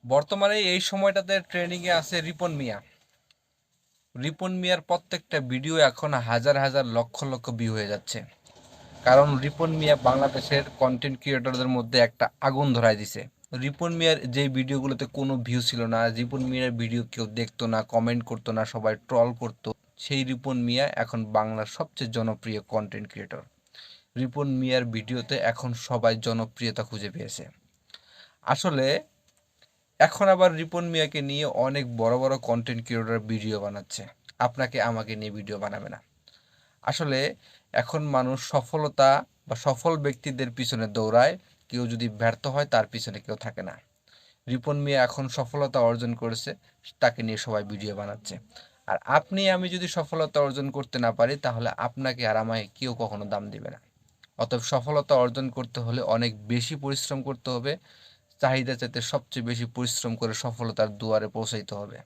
বর্তমানে এই সময়টাতে ট্রেনিংয়ে আছে রিপন মিয়া। রিপন মিয়ার প্রত্যেকটা ভিডিও এখন হাজার হাজার লক্ষ লক্ষ ভিউ হয়ে যাচ্ছে। কারণ রিপন মিয়া বাংলাদেশের কন্টেন্ট ক্রিয়েটরদের মধ্যে একটা আগুন ধরায় দিছে। রিপন মিয়ার যে ভিডিওগুলোতে কোনো ভিউ ছিল না, রিপন মিয়ার ভিডিও কেউ দেখতো না, কমেন্ট করতো না, সবাই ট্রল করতো, সেই রিপন মিয়া এখন বাংলার সবচেয়ে জনপ্রিয় কন্টেন্ট ক্রিয়েটর। রিপন মিয়ার ভিডিওতে এখন সবাই জনপ্রিয়তা খুঁজে পেয়েছে। আসলে এখন আবার রিপন মিয়াকে নিয়ে অনেক বড় বড় কন্টেন্ট ক্রিয়েটর ভিডিও বানাচ্ছে, আপনাকে আমাকে নিয়ে ভিডিও বানাবে না। আসলে এখন মানুষ সফলতা বা সফল ব্যক্তিদের পিছনে দৌড়ায়, কেউ যদি ব্যর্থ হয় তার পিছনে কেউ থাকে না। রিপন মিয়া এখন সফলতা অর্জন করেছে, তাকে নিয়ে সবাই ভিডিও বানাচ্ছে। আর আপনি আমি যদি সফলতা অর্জন করতে না পারি, তাহলে আপনাকে আর আমায় কেউ কখনো দাম দিবে না। অতএব সফলতা অর্জন করতে হলে অনেক বেশি পরিশ্রম করতে হবে, চাহিদা চাইতে সবচেয়ে বেশি পরিশ্রম করে সফলতার দুয়ারে পৌঁছাইতে হবে।